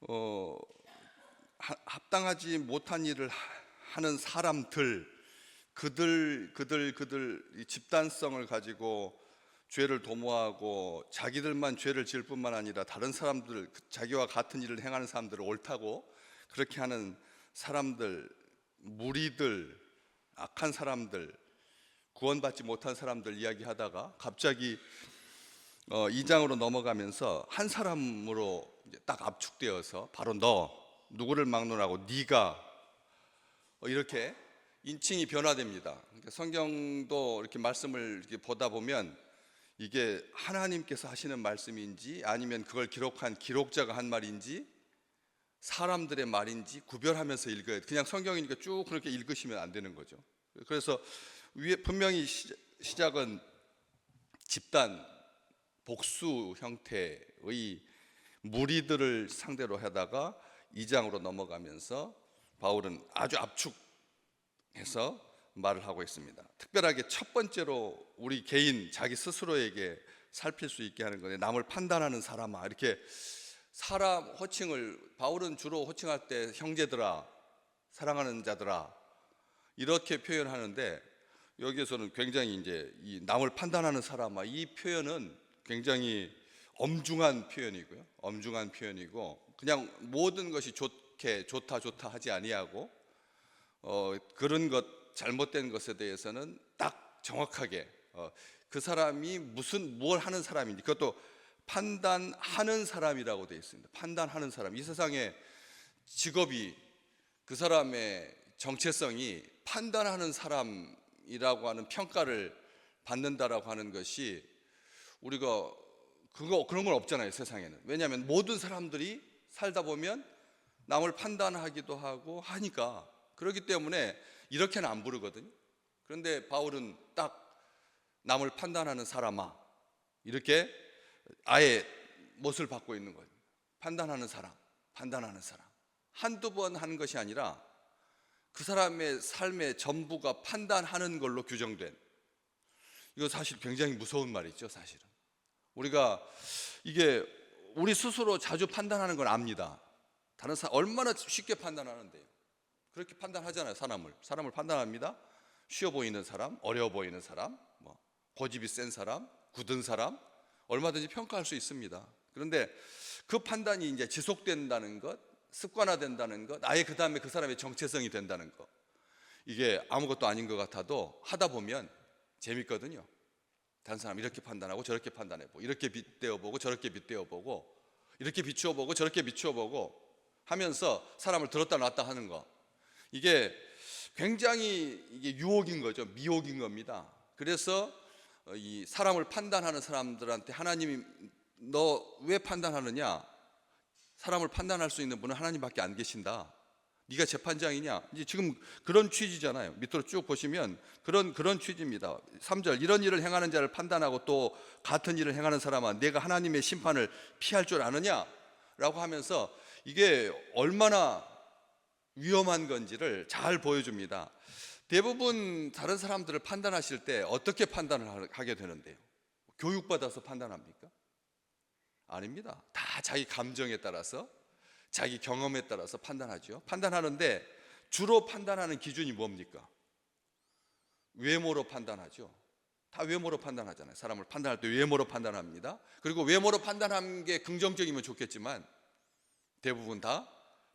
어, 합당하지 못한 일을 하는 사람들, 그들 이 집단성을 가지고 죄를 도모하고 자기들만 죄를 지을 뿐만 아니라 다른 사람들, 자기와 같은 일을 행하는 사람들을 옳다고 그렇게 하는 사람들, 무리들, 악한 사람들, 구원받지 못한 사람들 이야기하다가 갑자기 2장으로 넘어가면서 한 사람으로 딱 압축되어서 바로 너 누구를 막론하고 네가 이렇게 인칭이 변화됩니다. 그러니까 성경도 이렇게 말씀을 이렇게 보다 보면 이게 하나님께서 하시는 말씀인지 아니면 그걸 기록한 기록자가 한 말인지 사람들의 말인지 구별하면서 읽어야 돼. 그냥 성경이니까 쭉 그렇게 읽으시면 안 되는 거죠. 그래서 위에 분명히 시작은 집단 복수 형태의 무리들을 상대로 하다가 2장으로 넘어가면서 바울은 아주 압축해서 말을 하고 있습니다. 특별하게 첫 번째로 우리 개인 자기 스스로에게 살필 수 있게 하는 거예요. 남을 판단하는 사람아, 이렇게 사람 호칭을 바울은 주로 호칭할 때 형제들아, 사랑하는 자들아 이렇게 표현하는데 여기에서는 굉장히 이제 이 남을 판단하는 사람아 이 표현은 굉장히 엄중한 표현이고요. 엄중한 표현이고 그냥 모든 것이 좋다 하지 아니하고 그런 것 잘못된 것에 대해서는 딱 정확하게 그 사람이 뭘 하는 사람인지 그것도 판단하는 사람이라고 되어 있습니다. 판단하는 사람. 이 세상에 직업이 그 사람의 정체성이 판단하는 사람이라고 하는 평가를 받는다라고 하는 것이 우리가 그런 건 없잖아요, 세상에는. 왜냐하면 모든 사람들이 살다 보면 남을 판단하기도 하고 하니까 그렇기 때문에 이렇게는 안 부르거든요. 그런데 바울은 딱 남을 판단하는 사람아 이렇게 아예 못을 받고 있는 거예요. 판단하는 사람. 한두 번 한 것이 아니라 그 사람의 삶의 전부가 판단하는 걸로 규정된, 이거 사실 굉장히 무서운 말이죠, 사실은. 우리가 이게 우리 스스로 자주 판단하는 건 압니다. 다른 사람 얼마나 쉽게 판단하는데요. 그렇게 판단하잖아요. 사람을 판단합니다. 쉬워 보이는 사람, 어려워 보이는 사람, 고집이 센 사람, 굳은 사람 얼마든지 평가할 수 있습니다. 그런데 그 판단이 이제 지속된다는 것, 습관화된다는 것, 아예 그 다음에 그 사람의 정체성이 된다는 것, 이게 아무것도 아닌 것 같아도 하다 보면 재밌거든요. 다른 사람 이렇게 판단하고 저렇게 판단해보고 이렇게 빗대어보고 저렇게 빗대어보고 이렇게 비추어보고 저렇게 비추어보고 하면서 사람을 들었다 놨다 하는 거, 이게 굉장히 이게 유혹인 거죠. 미혹인 겁니다. 그래서 이 사람을 판단하는 사람들한테 하나님이 너 왜 판단하느냐? 사람을 판단할 수 있는 분은 하나님밖에 안 계신다. 네가 재판장이냐? 이제 지금 그런 취지잖아요. 밑으로 쭉 보시면 그런 취지입니다. 3절 이런 일을 행하는 자를 판단하고 또 같은 일을 행하는 사람아 내가 하나님의 심판을 피할 줄 아느냐? 라고 하면서 이게 얼마나 위험한 건지를 잘 보여줍니다. 대부분 다른 사람들을 판단하실 때 어떻게 판단을 하게 되는데요? 교육받아서 판단합니까? 아닙니다. 다 자기 감정에 따라서 자기 경험에 따라서 판단하죠. 판단하는데 주로 판단하는 기준이 뭡니까? 외모로 판단하죠. 다 외모로 판단하잖아요. 사람을 판단할 때 외모로 판단합니다. 그리고 외모로 판단하는 게 긍정적이면 좋겠지만 대부분 다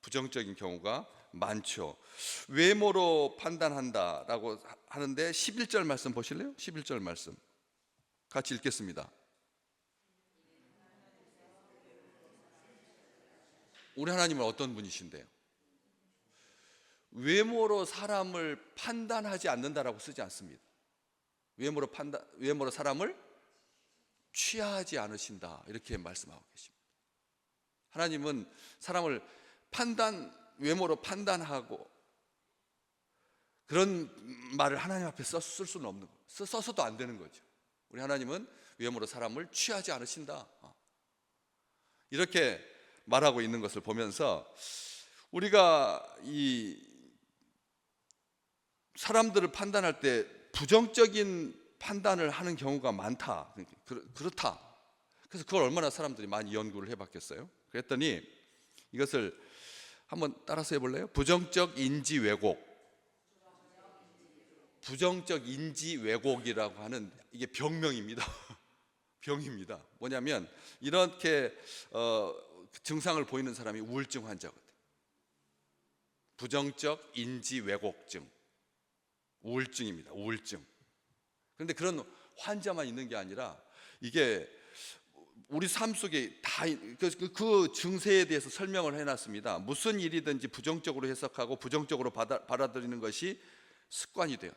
부정적인 경우가 많죠. 외모로 판단한다라고 하는데 11절 말씀 보실래요? 11절 말씀 같이 읽겠습니다. 우리 하나님은 어떤 분이신데요? 외모로 사람을 판단하지 않는다라고 쓰지 않습니다. 외모로 사람을 취하지 않으신다 이렇게 말씀하고 계십니다. 하나님은 사람을 외모로 판단하고 그런 말을 하나님 앞에 쓸 수는 없는 거예요. 써서도 안 되는 거죠. 우리 하나님은 외모로 사람을 취하지 않으신다 이렇게 말하고 있는 것을 보면서 우리가 이 사람들을 판단할 때 부정적인 판단을 하는 경우가 그렇다. 그래서 그걸 얼마나 사람들이 많이 연구를 해봤겠어요. 그랬더니 이것을 한번 따라서 해볼래요? 부정적 인지 왜곡. 부정적 인지 왜곡이라고 하는 이게 병명입니다. 병입니다. 뭐냐면 이렇게 증상을 보이는 사람이 우울증 환자거든요. 부정적 인지 왜곡증, 우울증입니다. 우울증. 그런데 그런 환자만 있는 게 아니라 이게 우리 삶 속에 다 그 증세에 대해서 설명을 해놨습니다. 무슨 일이든지 부정적으로 해석하고 부정적으로 받아들이는 것이 습관이 돼요.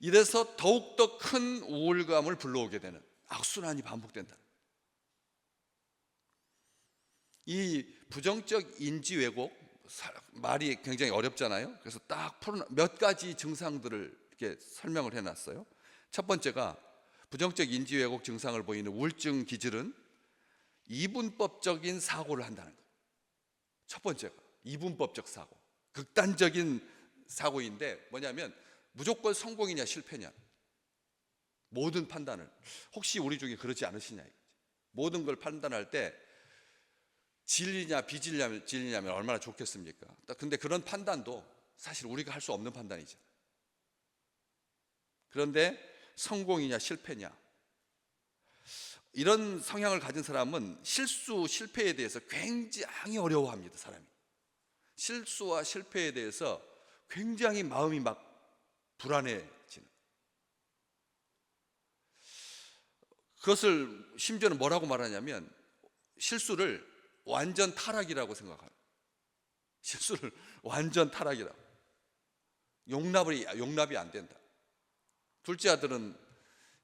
이래서 더욱더 큰 우울감을 불러오게 되는 악순환이 반복된다. 이 부정적 인지 왜곡, 말이 굉장히 어렵잖아요. 그래서 딱 몇 가지 증상들을 이렇게 설명을 해놨어요. 첫 번째가 부정적 인지 왜곡 증상을 보이는 우울증 기질은 이분법적인 사고를 한다는 거예요. 첫 번째가 이분법적 사고, 극단적인 사고인데 뭐냐면 무조건 성공이냐 실패냐, 모든 판단을. 혹시 우리 중에 그렇지 않으시냐 이거지. 모든 걸 판단할 때 진리냐 비진리냐면 얼마나 좋겠습니까? 근데 그런 판단도 사실 우리가 할 수 없는 판단이잖아요. 그런데 성공이냐 실패냐, 이런 성향을 가진 사람은 실패에 대해서 굉장히 어려워합니다. 사람이 실수와 실패에 대해서 굉장히 마음이 막 불안해지는, 그것을 심지어는 뭐라고 말하냐면 실수를 완전 타락이라고 생각합니다. 실수를 완전 타락이라고, 용납이 안 된다. 둘째 아들은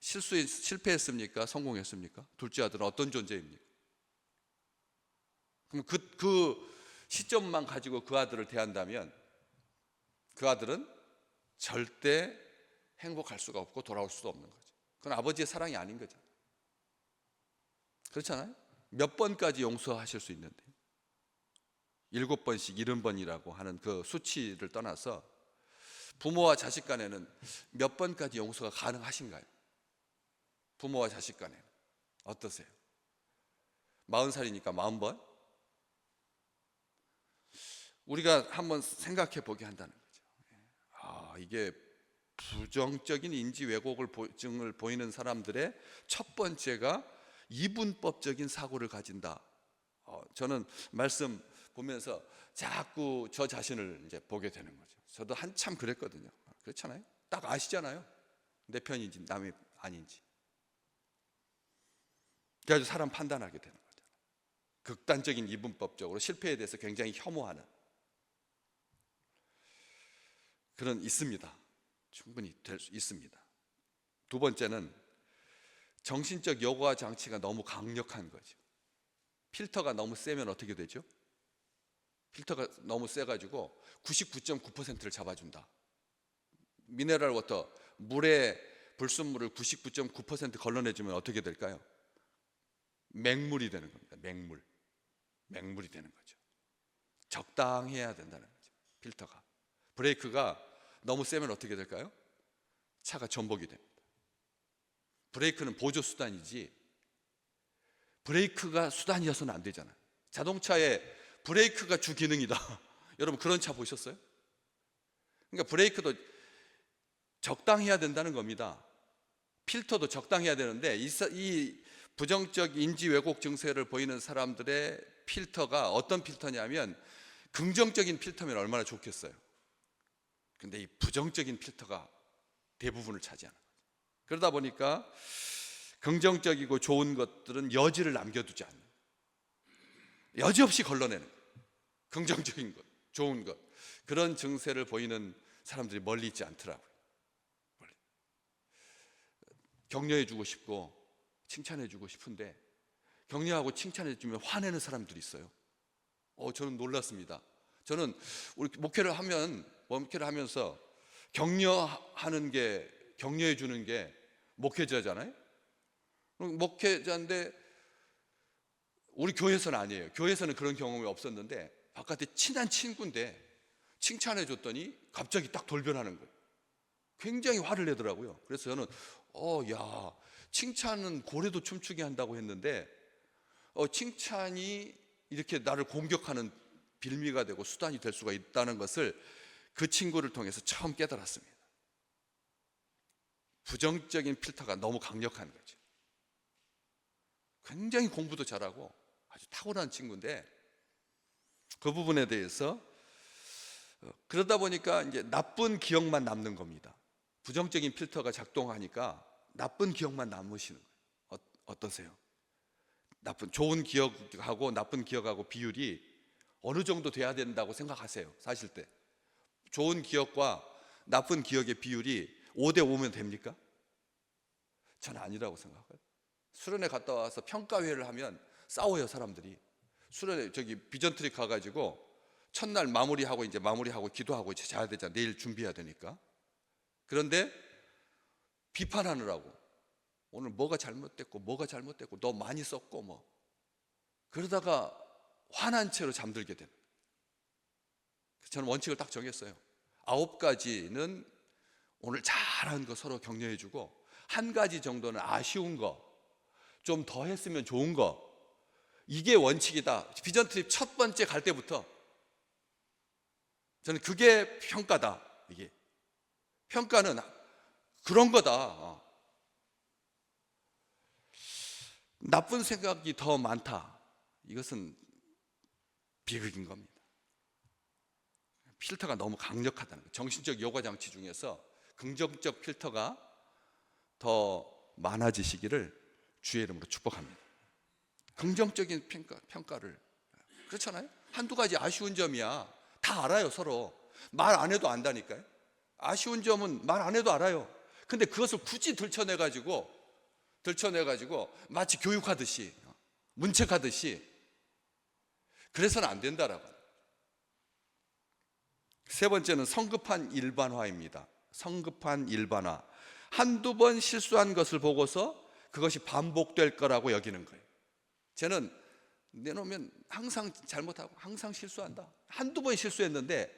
실패했습니까? 성공했습니까? 둘째 아들은 어떤 존재입니까? 그럼 그 시점만 가지고 그 아들을 대한다면 그 아들은 절대 행복할 수가 없고 돌아올 수도 없는 거죠. 그건 아버지의 사랑이 아닌 거죠. 그렇잖아요? 몇 번까지 용서하실 수 있는데 7번씩 70번이라고 하는 그 수치를 떠나서 부모와 자식 간에는 몇 번까지 용서가 가능하신가요? 부모와 자식 간에는 어떠세요? 40살이니까 40번? 우리가 한번 생각해 보게 한다는 거죠. 이게 부정적인 인지 왜곡증을 보이는 사람들의 첫 번째가 이분법적인 사고를 가진다. 저는 말씀 보면서 자꾸 저 자신을 이제 보게 되는 거죠. 저도 한참 그랬거든요. 그렇잖아요. 딱 아시잖아요. 내 편인지 남의 아닌지. 그래서 사람 판단하게 되는 거죠. 극단적인 이분법적으로 실패에 대해서 굉장히 혐오하는 그런 있습니다. 충분히 될 수 있습니다. 두 번째는 정신적 여과 장치가 너무 강력한 거죠. 필터가 너무 세면 어떻게 되죠? 필터가 너무 세가지고 99.9%를 잡아준다. 미네랄 워터, 물의 불순물을 99.9% 걸러내주면 어떻게 될까요? 맹물이 되는 겁니다. 맹물이 되는 거죠. 적당해야 된다는 거죠. 필터가. 브레이크가 너무 세면 어떻게 될까요? 차가 전복이 됩니다. 브레이크는 보조 수단이지 브레이크가 수단이어서는 안 되잖아요. 자동차에 브레이크가 주 기능이다. 여러분 그런 차 보셨어요? 그러니까 브레이크도 적당해야 된다는 겁니다. 필터도 적당해야 되는데 이 부정적 인지 왜곡 증세를 보이는 사람들의 필터가 어떤 필터냐면 긍정적인 필터면 얼마나 좋겠어요. 근데 이 부정적인 필터가 대부분을 차지하는 거예요. 그러다 보니까 긍정적이고 좋은 것들은 여지를 남겨두지 않는, 여지없이 걸러내는 거예요. 긍정적인 것, 좋은 것, 그런 증세를 보이는 사람들이 멀리 있지 않더라고요. 격려해주고 싶고 칭찬해주고 싶은데 격려하고 칭찬해주면 화내는 사람들이 있어요. 저는 놀랐습니다. 저는 우리 목회를 하면서 격려해 주는 게 목회자잖아요. 목회자인데 우리 교회에서는 아니에요. 교회에서는 그런 경험이 없었는데 바깥에 친한 친구인데 칭찬해 줬더니 갑자기 딱 돌변하는 거예요. 굉장히 화를 내더라고요. 그래서 저는 야, 칭찬은 고래도 춤추게 한다고 했는데 칭찬이 이렇게 나를 공격하는 빌미가 되고 수단이 될 수가 있다는 것을 그 친구를 통해서 처음 깨달았습니다. 부정적인 필터가 너무 강력한 거죠. 굉장히 공부도 잘하고 아주 탁월한 친구인데 그 부분에 대해서 그러다 보니까 이제 나쁜 기억만 남는 겁니다. 부정적인 필터가 작동하니까 나쁜 기억만 남으시는 거예요. 어떠세요? 좋은 기억하고 나쁜 기억하고 비율이 어느 정도 돼야 된다고 생각하세요? 사실 때 좋은 기억과 나쁜 기억의 비율이 5대 5면 됩니까? 저는 아니라고 생각해요. 수련회 갔다 와서 평가회를 하면 싸워요, 사람들이. 수련회 비전트리 가가지고 첫날 마무리하고 기도하고 이제 자야 되잖아. 내일 준비해야 되니까. 그런데 비판하느라고 오늘 뭐가 잘못됐고 너 많이 썼고 뭐 그러다가 화난 채로 잠들게 되는. 저는 원칙을 딱 정했어요. 9가지는 오늘 잘한 거 서로 격려해주고 1가지 정도는 아쉬운 거, 좀 더 했으면 좋은 거, 이게 원칙이다. 비전 트립 첫 번째 갈 때부터 저는 그게 평가다. 이게 평가는 그런 거다. 나쁜 생각이 더 많다. 이것은 비극인 겁니다. 필터가 너무 강력하다는 거예요. 정신적 여과 장치 중에서 긍정적 필터가 더 많아지시기를 주의 이름으로 축복합니다. 긍정적인 평가를, 그렇잖아요. 1-2가지 아쉬운 점이야. 다 알아요. 서로 말 안 해도 안다니까요. 아쉬운 점은 말 안 해도 알아요. 근데 그것을 굳이 들춰내가지고 마치 교육하듯이, 문책하듯이 그래서는 안 된다라고. 세 번째는 성급한 일반화입니다. 성급한 일반화. 1-2번 실수한 것을 보고서 그것이 반복될 거라고 여기는 거예요. 쟤는 내놓으면 항상 잘못하고 항상 실수한다. 1-2번 실수했는데,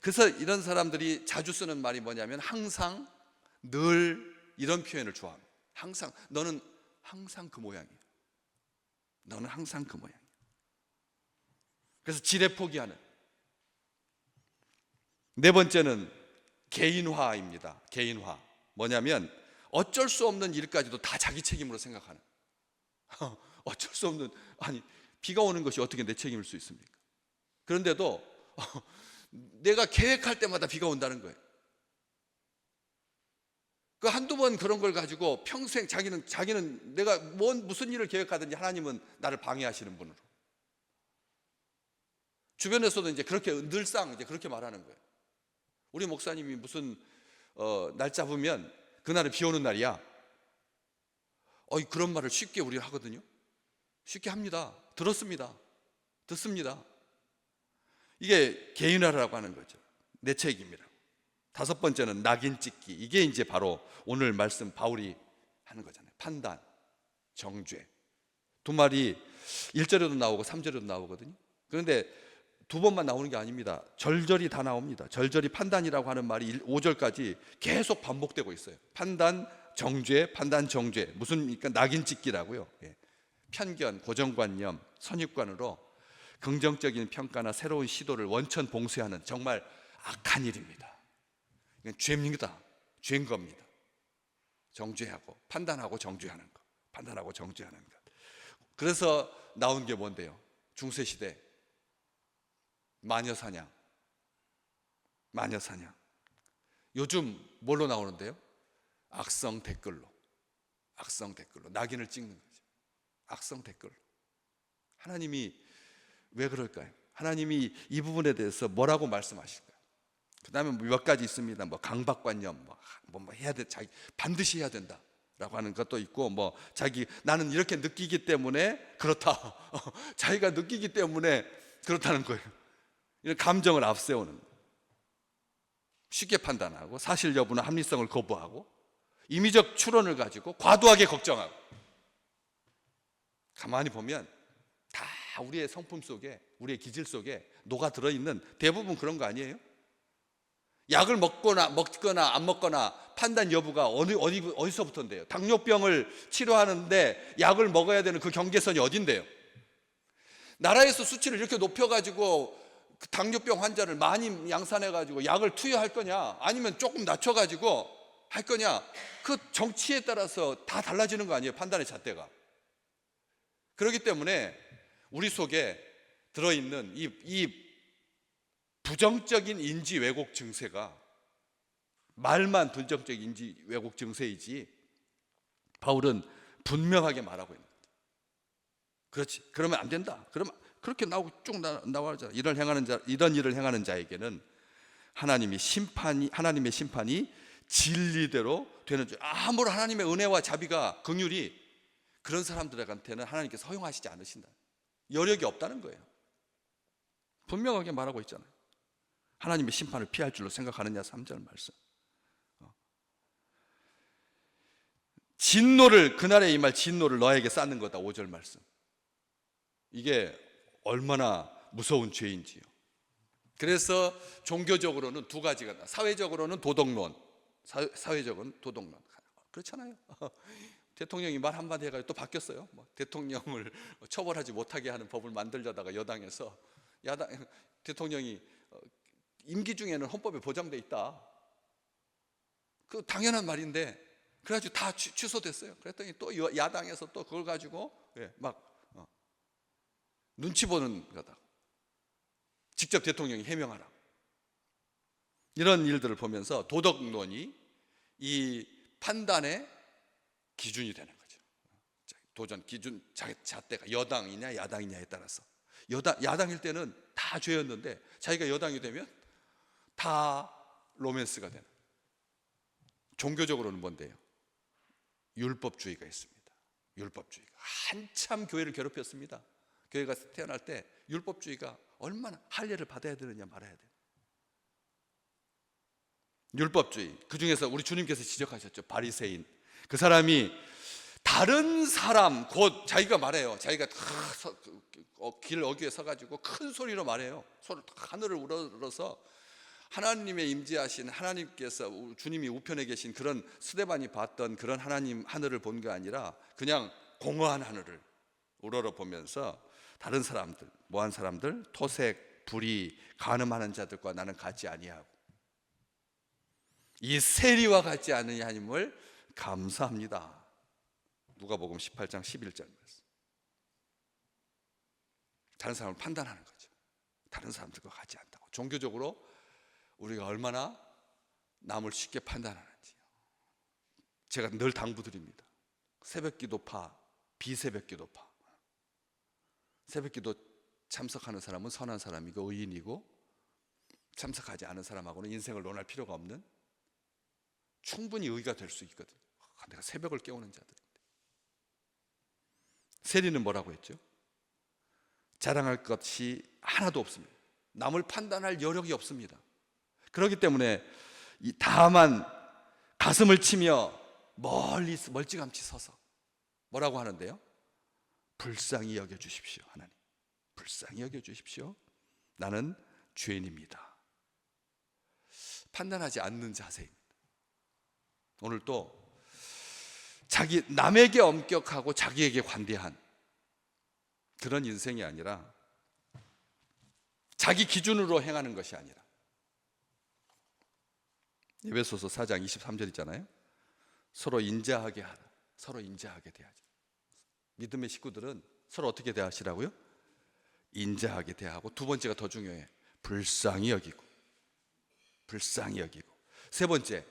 그래서 이런 사람들이 자주 쓰는 말이 뭐냐면 항상, 늘, 이런 표현을 좋아합니다. 항상, 너는 항상 그 모양이야. 너는 항상 그 모양이야. 그래서 지레 포기하는. 네 번째는 개인화입니다. 개인화. 뭐냐면 어쩔 수 없는 일까지도 다 자기 책임으로 생각하는. 어쩔 수 없는, 아니 비가 오는 것이 어떻게 내 책임일 수 있습니까? 그런데도 내가 계획할 때마다 비가 온다는 거예요. 그 1-2번 그런 걸 가지고 평생 자기는 내가 무슨 일을 계획하든지 하나님은 나를 방해하시는 분으로. 주변에서도 이제 그렇게 늘상 이제 그렇게 말하는 거예요. 우리 목사님이 무슨 날 잡으면 그날은 비 오는 날이야. 그런 말을 쉽게 우리가 하거든요. 쉽게 합니다. 듣습니다. 이게 개인화라고 하는 거죠. 내 책임이라고. 5번째는 낙인 찍기. 이게 이제 바로 오늘 말씀 바울이 하는 거잖아요. 판단, 정죄. 두 말이 1절에도 나오고 3절에도 나오거든요. 그런데 2번만 나오는 게 아닙니다. 절절히 다 나옵니다. 절절히 판단이라고 하는 말이 5절까지 계속 반복되고 있어요. 판단, 정죄, 판단, 정죄. 무슨입니까? 낙인 찍기라고요. 편견, 고정관념, 선입관으로 긍정적인 평가나 새로운 시도를 원천 봉쇄하는 정말 악한 일입니다. 이건 죄입니다. 죄인 겁니다. 정죄하고 판단하고 정죄하는 것. 판단하고 정죄하는 것. 그래서 나온 게 뭔데요? 중세시대 마녀사냥. 요즘 뭘로 나오는데요? 악성 댓글로. 낙인을 찍는 거죠. 악성 댓글로. 하나님이 왜 그럴까요? 하나님이 이 부분에 대해서 뭐라고 말씀하실까요? 그 다음에 몇 가지 있습니다. 강박관념, 해야 돼, 반드시 해야 된다라고 하는 것도 있고, 나는 이렇게 느끼기 때문에 그렇다. 자기가 느끼기 때문에 그렇다는 거예요. 이런 감정을 앞세우는, 쉽게 판단하고 사실 여부나 합리성을 거부하고 임의적 추론을 가지고 과도하게 걱정하고. 가만히 보면 다 우리의 성품 속에, 우리의 기질 속에 녹아 들어있는 대부분 그런 거 아니에요? 약을 먹거나 안 먹거나 판단 여부가 어디서부터인데요? 당뇨병을 치료하는데 약을 먹어야 되는 그 경계선이 어딘데요? 나라에서 수치를 이렇게 높여가지고 그 당뇨병 환자를 많이 양산해가지고 약을 투여할 거냐, 아니면 조금 낮춰가지고 할 거냐, 그 정치에 따라서 다 달라지는 거 아니에요, 판단의 잣대가. 그렇기 때문에 우리 속에 들어있는 이 부정적인 인지 왜곡 증세가 말만 부정적인 인지 왜곡 증세이지, 바울은 분명하게 말하고 있는 거죠. 그렇지, 그러면 안 된다. 그러면 그렇게 나오고 쭉 나와잖아. 이런 일을 행하는 자에게는 하나님의 심판이 진리대로 되는 줄. 아무런 하나님의 은혜와 자비가, 긍휼이 그런 사람들한테는 하나님께서 허용하시지 않으신다. 여력이 없다는 거예요. 분명하게 말하고 있잖아요. 하나님의 심판을 피할 줄로 생각하느냐, 3절 말씀. 진노를, 그날에 임할 진노를 너에게 쌓는 거다, 5절 말씀. 이게 얼마나 무서운 죄인지요. 그래서 종교적으로는 두 가지가 나. 사회적으로는 도덕론, 사회적으로는 도덕론. 그렇잖아요. 대통령이 말 한마디 해가지고 또 바뀌었어요. 대통령을 처벌하지 못하게 하는 법을 만들려다가 여당에서, 대통령이 임기 중에는 헌법에 보장돼 있다. 그 당연한 말인데, 그래가지고 다 취소됐어요. 그랬더니 또 야당에서 또 그걸 가지고 막 눈치 보는 거다. 직접 대통령이 해명하라. 이런 일들을 보면서 도덕론이 이 판단의 기준이 되는 거죠. 도전 기준 잣대가 여당이냐 야당이냐에 따라서, 야당일 때는 다 죄였는데 자기가 여당이 되면 다 로맨스가 되는. 종교적으로는 뭔데요? 율법주의가 있습니다. 율법주의가 한참 교회를 괴롭혔습니다. 교회가 태어날 때 율법주의가 얼마나 할례를 받아야 되느냐 말아야 돼요. 율법주의, 그 중에서 우리 주님께서 지적하셨죠. 바리새인, 그 사람이 다른 사람, 곧 자기가 말해요. 자기가 길 어귀에 서가지고 큰 소리로 말해요. 하늘을 우러러서 하나님의 임재하신 하나님께서, 주님이 우편에 계신 그런 스데반이 봤던 그런 하나님 하늘을 본 게 아니라 그냥 공허한 하늘을 우러러 보면서 다른 사람들, 뭐한 사람들, 토색, 불의, 간음하는 자들과 나는 같지 아니하고 이 세리와 같지 않으니 하나님을 감사합니다. 누가복음 18장 11절 말씀. 다른 사람을 판단하는 거죠. 다른 사람들과 같지 않다고. 종교적으로 우리가 얼마나 남을 쉽게 판단하는지 제가 늘 당부드립니다. 새벽기도파, 비새벽기도파. 새벽기도 참석하는 사람은 선한 사람이고 의인이고, 참석하지 않은 사람하고는 인생을 논할 필요가 없는, 충분히 의가 될 수 있거든요. 내가 새벽을 깨우는 자들인데. 세리는 뭐라고 했죠? 자랑할 것이 하나도 없습니다. 남을 판단할 여력이 없습니다. 그렇기 때문에 다만 가슴을 치며 멀찌감치 서서 뭐라고 하는데요? 불쌍히 여겨주십시오. 하나님, 불쌍히 여겨주십시오. 나는 죄인입니다. 판단하지 않는 자세입니다. 오늘 또 남에게 엄격하고 자기에게 관대한 그런 인생이 아니라, 자기 기준으로 행하는 것이 아니라, 에베소서 4장 23절 있잖아요. 서로 인자하게 하라. 서로 인자하게 대하자. 믿음의 식구들은 서로 어떻게 대하시라고요? 인자하게 대하고, 두 번째가 더 중요해. 불쌍히 여기고. 불쌍히 여기고. 세 번째,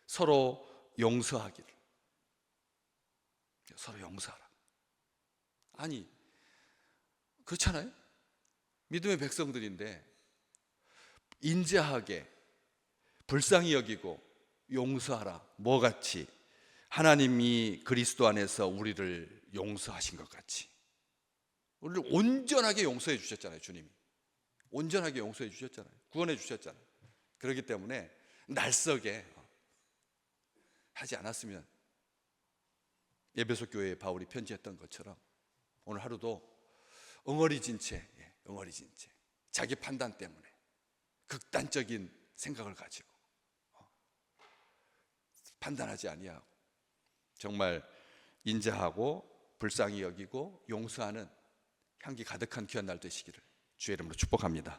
서로 용서하기를. 서로 용서하라. 아니, 그렇잖아요. 믿음의 백성들인데 인자하게, 불쌍히 여기고 용서하라. 뭐같이? 하나님이 그리스도 안에서 우리를 용서하신 것 같이. 우리를 온전하게 용서해 주셨잖아요. 주님이 온전하게 용서해 주셨잖아요. 구원해 주셨잖아요. 그렇기 때문에 날썩에 하지 않았으면, 에베소 교회에 바울이 편지했던 것처럼 오늘 하루도 엉어리진 채, 자기 판단 때문에 극단적인 생각을 가지고 판단하지 아니하고, 정말 인자하고 불쌍히 여기고 용서하는 향기 가득한 귀한 날 되시기를 주의 이름으로 축복합니다.